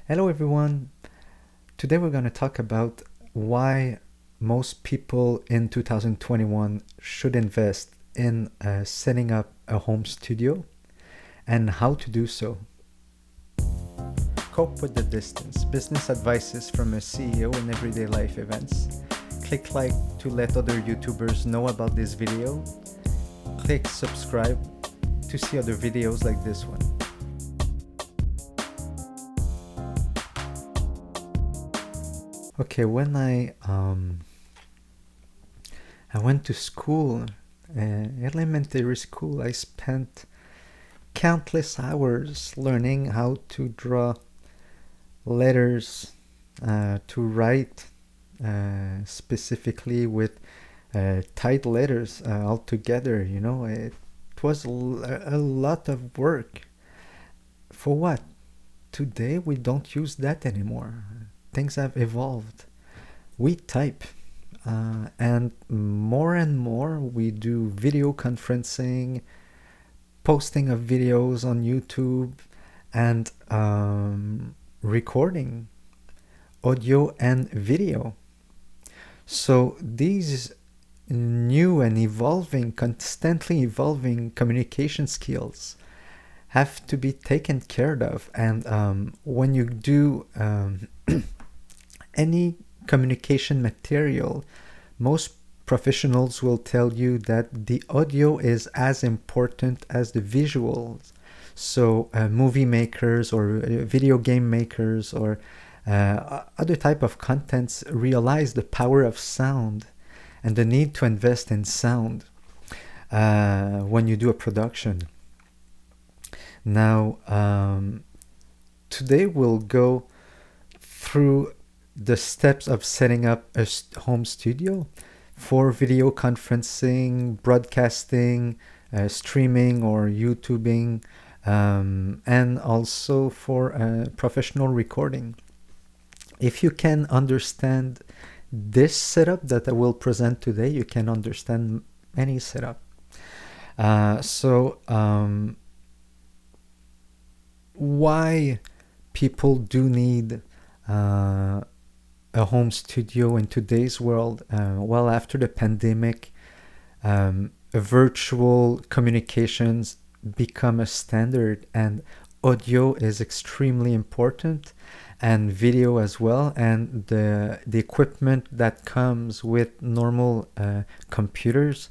Hello everyone. Today we're going to talk about why most people in 2021 should invest in setting up a home studio and how to do so. Cope with the distance. Business advices from a CEO in everyday life events. Click like to let other YouTubers know about this video. Click subscribe to see other videos like this one. Okay, when I went to school, elementary school, I spent countless hours learning how to draw letters, to write specifically with tight letters all together. You know, it was a lot of work. For what? Today we don't use that anymore. Things have evolved. We type, and more we do video conferencing, posting of videos on YouTube, and recording audio and video. So these new and constantly evolving communication skills have to be taken care of. And when you do any communication material, most professionals will tell you that the audio is as important as the visuals. So movie makers or video game makers or other type of contents realize the power of sound and the need to invest in sound when you do a production. Now, today we'll go through the steps of setting up a home studio for video conferencing, broadcasting, streaming or YouTubing, and also for professional recording. If you can understand this setup that I will present today, you can understand any setup. Why people do need a home studio in today's world? Well, after the pandemic, virtual communications become a standard, and audio is extremely important, and video as well, and the equipment that comes with normal computers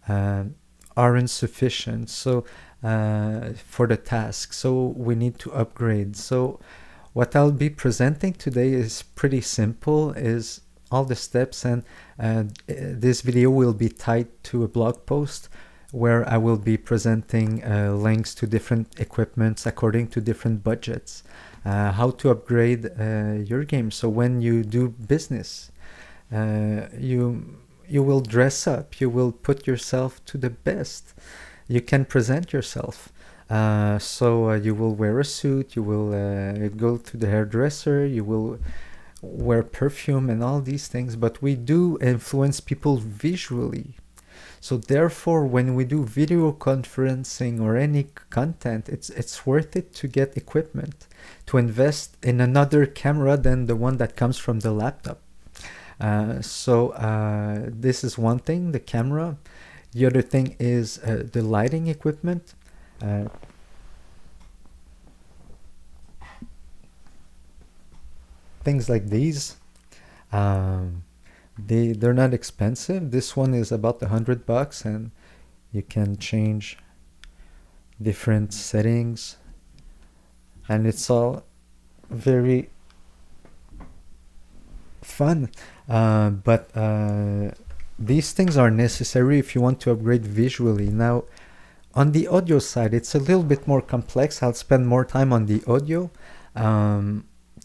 aren't sufficient for the task, so we need to upgrade. So what I'll be presenting today is pretty simple, is all the steps, and this video will be tied to a blog post where I will be presenting links to different equipments according to different budgets, how to upgrade your game. So when you do business, you will dress up, you will put yourself to the best. You can present yourself. So you will wear a suit, you will go to the hairdresser, you will wear perfume and all these things, but we do influence people visually. So therefore, when we do video conferencing or any content, it's worth it to get equipment, to invest in another camera than the one that comes from the laptop. This is one thing, the camera. The other thing is the lighting equipment. Things like these, they're not expensive. This one is about $100, and you can change different settings, and it's all very fun. But these things are necessary if you want to upgrade visually. Now, on the audio side, it's a little bit more complex. I'll spend more time on the audio.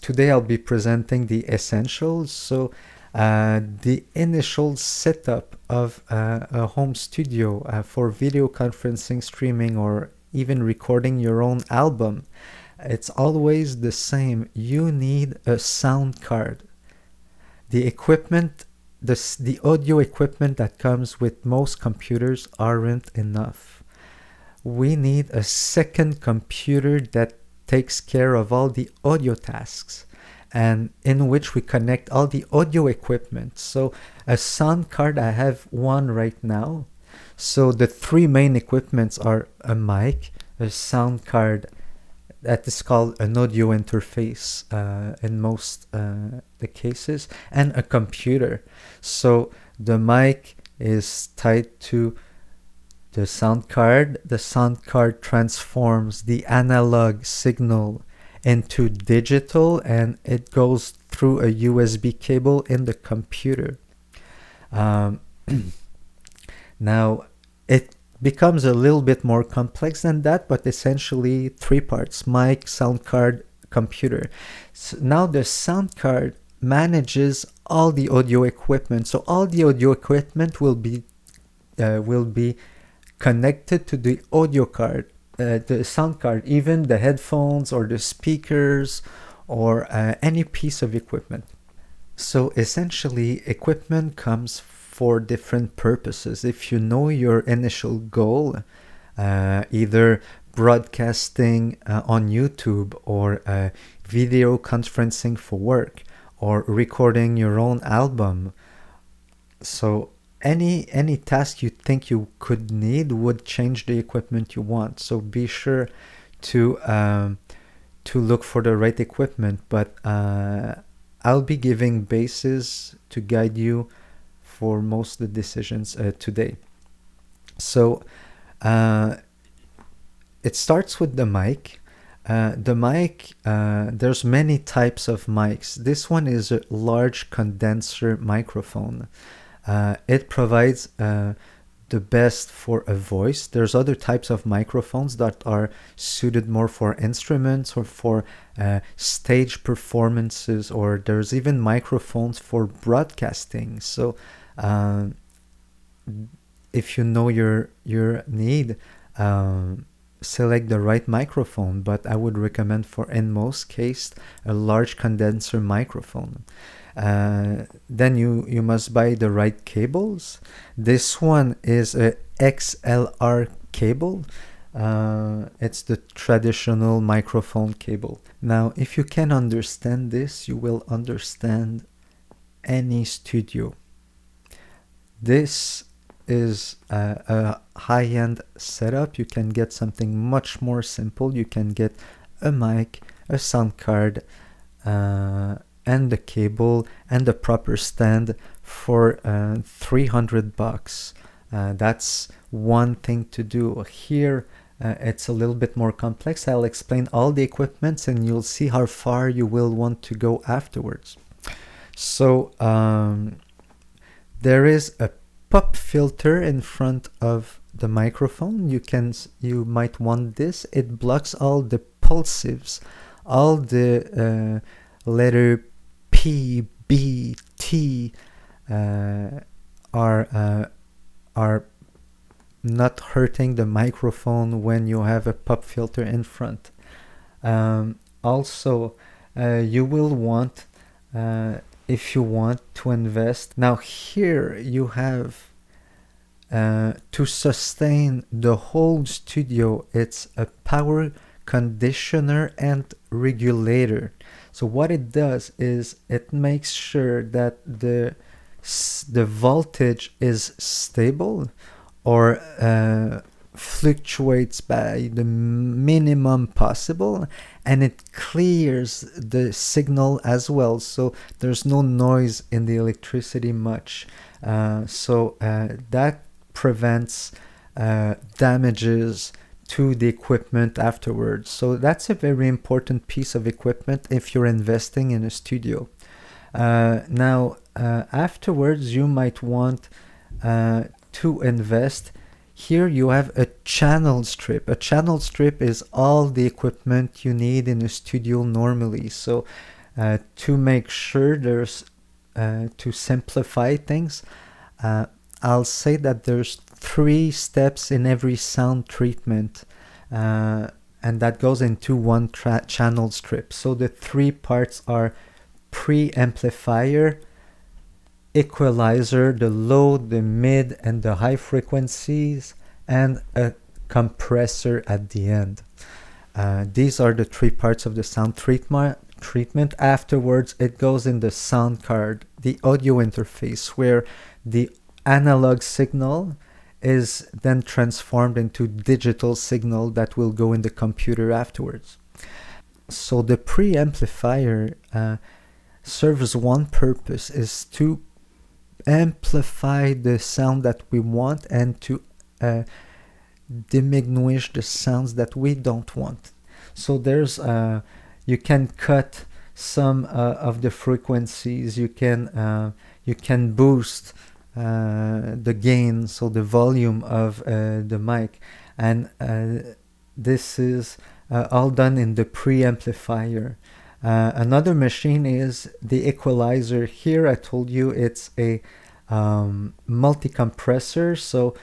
Today I'll be presenting the essentials. So the initial setup of a home studio for video conferencing, streaming, or even recording your own album, it's always the same. You need a sound card. The equipment, the audio equipment that comes with most computers aren't enough. We need a second computer that takes care of all the audio tasks, and in which we connect all the audio equipment. So a sound card, I have one right now. So the three main equipments are a mic, a sound card that is called an audio interface in most the cases, and a computer. So the mic is tied to the sound card. The sound card transforms the analog signal into digital, and it goes through a USB cable in the computer. Now, it becomes a little bit more complex than that, but essentially three parts: mic, sound card, computer. So now the sound card manages all the audio equipment. So all the audio equipment will be connected to the audio card, the sound card, even the headphones or the speakers or any piece of equipment. So essentially, equipment comes for different purposes. If you know your initial goal, either broadcasting on YouTube, or video conferencing for work, or recording your own album, so any task you think you could need would change the equipment you want. So be sure to look for the right equipment, but I'll be giving bases to guide you for most of the decisions today. So it starts with the mic. The mic, there's many types of mics. This one is a large condenser microphone. It provides the best for a voice. There's other types of microphones that are suited more for instruments or for stage performances, or there's even microphones for broadcasting. So if you know your need, select the right microphone, but I would recommend, for in most cases, a large condenser microphone. Then you must buy the right cables. This one is a XLR cable. It's the traditional microphone cable. Now, if you can understand this, you will understand any studio. This is a high-end setup. You can get something much more simple. You can get a mic, a sound card, and the cable and the proper stand for $300. That's one thing to do. Here it's a little bit more complex. I'll explain all the equipments and you'll see how far you will want to go afterwards. So there is a pop filter in front of the microphone. You might want this. It blocks all the pulsives, all the letter P, B, T are not hurting the microphone when you have a pop filter in front. Also, you will want, if you want to invest. Now here you have to sustain the whole studio, it's a power conditioner and regulator. So what it does is it makes sure that the voltage is stable, or fluctuates by the minimum possible, and it clears the signal as well, so there's no noise in the electricity much. So that prevents damages to the equipment afterwards. So that's a very important piece of equipment if you're investing in a studio. Now afterwards you might want to invest. Here you have a channel strip. A channel strip is all the equipment you need in a studio normally. So to make sure there's to simplify things, I'll say that there's 3 steps in every sound treatment, and that goes into one channel strip. So the 3 parts are preamplifier, equalizer, the low, the mid, and the high frequencies, and a compressor at the end. These are the three parts of the sound treatment. Afterwards, it goes in the sound card, the audio interface, where the analog signal is then transformed into digital signal that will go in the computer afterwards. So the preamplifier serves one purpose, is to amplify the sound that we want and to diminish the sounds that we don't want. So there's you can cut some of the frequencies. You can boost the gain, so the volume of the mic, and this is all done in the preamplifier. Another machine is the Equalizer. Here I told you it's a multi-compressor, so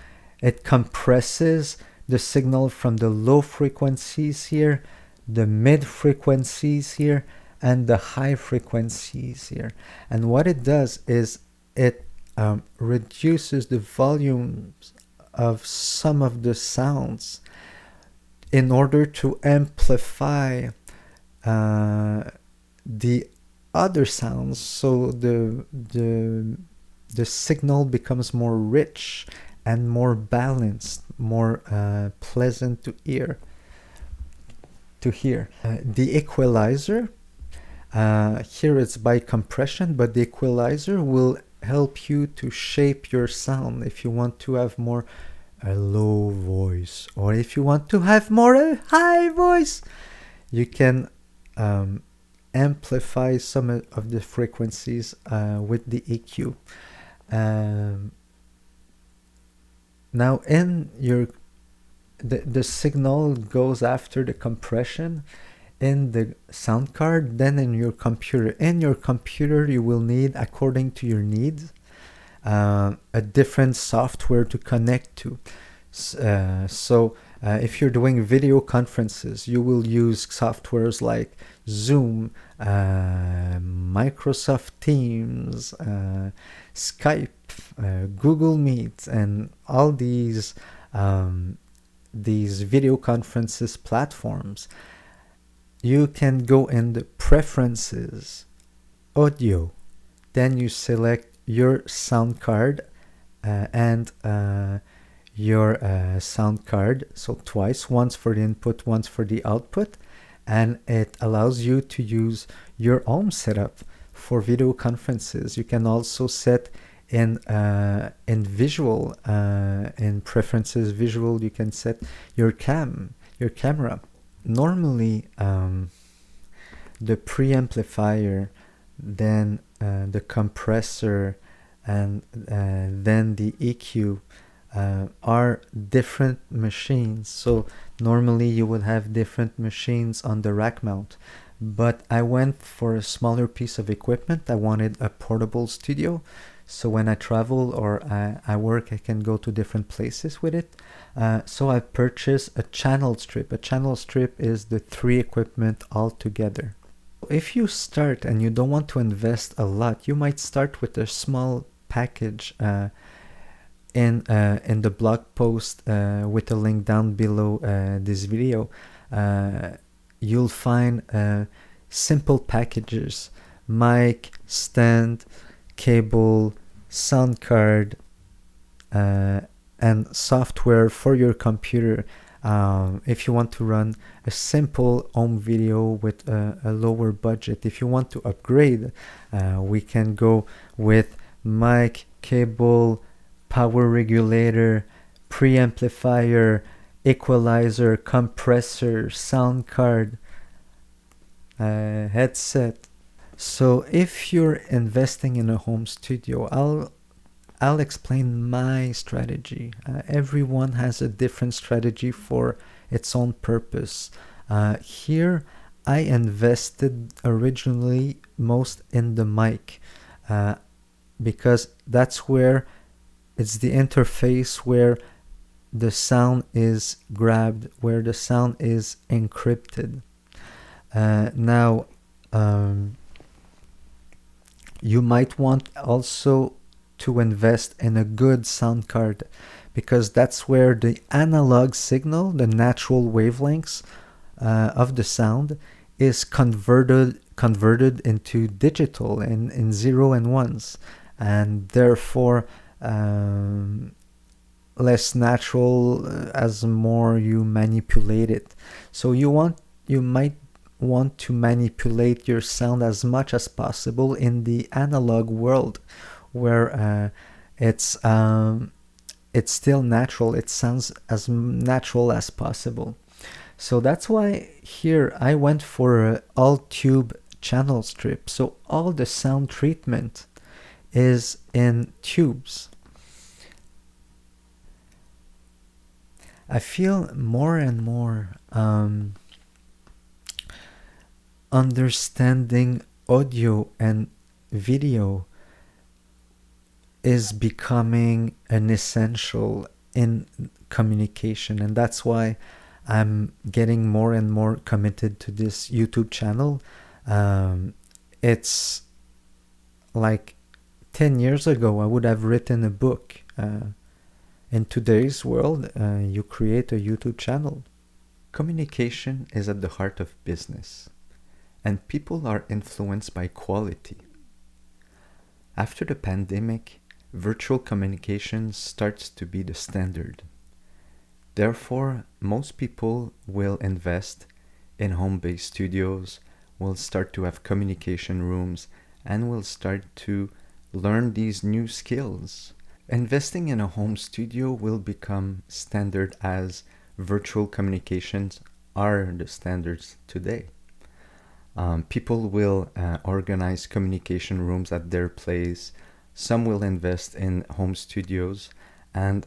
it compresses the signal from the low frequencies here, the mid frequencies here, and the high frequencies here. And what it does is it reduces the volumes of some of the sounds in order to amplify the other sounds, so the signal becomes more rich and more balanced, more pleasant to hear. The Equalizer, here it's by compression, but the Equalizer will help you to shape your sound if you want to have more a low voice, or if you want to have more a high voice. You can amplify some of the frequencies with the EQ. Now in the signal goes after the compression in the sound card, then in your computer. In your computer you will need, according to your needs, a different software to connect to. If you're doing video conferences, you will use softwares like Zoom, Microsoft Teams, Skype, Google Meet, and all these video conferences platforms. You can go in the preferences, audio, then you select your sound card and your sound card, so twice, once for the input, once for the output, and it allows you to use your own setup for video conferences. You can also set in visual, in preferences visual, you can set your camera. Normally the preamplifier, then the compressor, and then the EQ are different machines. So normally you would have different machines on the rack mount, but I went for a smaller piece of equipment. I wanted a portable studio, so when I travel or I work, I can go to different places with it. So I purchased a Channelstrip. A Channelstrip is the three equipment all together. If you start and you don't want to invest a lot, you might start with a small package. In the blog post with a link down below this video, you'll find simple packages: mic, stand, cable, sound card, and software for your computer. If you want to run a simple home video with a lower budget. If you want to upgrade, we can go with mic, cable, power regulator, preamplifier, equalizer, compressor, sound card, headset. So if you're investing in a home studio, I'll explain my strategy. Everyone has a different strategy for its own purpose. Here I invested originally most in the mic, because that's where it's the interface where the sound is grabbed, where the sound is encrypted. Now, you might want also to invest in a good sound card, because that's where the analog signal, the natural wavelengths, of the sound is converted into digital in zero and ones, and therefore less natural as more you manipulate it. So you might want to manipulate your sound as much as possible in the analog world, where it's still natural. It sounds as natural as possible. So that's why here I went for a all tube channel strip. So all the sound treatment is in tubes. I feel more and more understanding audio and video is becoming an essential in communication, and that's why I'm getting more and more committed to this YouTube channel. It's like 10 years ago I would have written a book. In today's world, you create a YouTube channel. Communication is at the heart of business, and people are influenced by quality. After the pandemic, virtual communication starts to be the standard. Therefore, most people will invest in home-based studios, will start to have communication rooms, and will start to learn these new skills. Investing in a home studio will become standard as virtual communications are the standards today. People will organize communication rooms at their place. Some will invest in home studios, and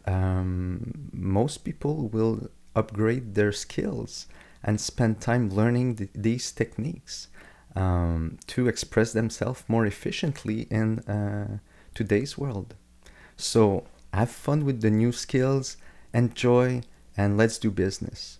most people will upgrade their skills and spend time learning these techniques to express themselves more efficiently in today's world. So have fun with the new skills, enjoy, and let's do business.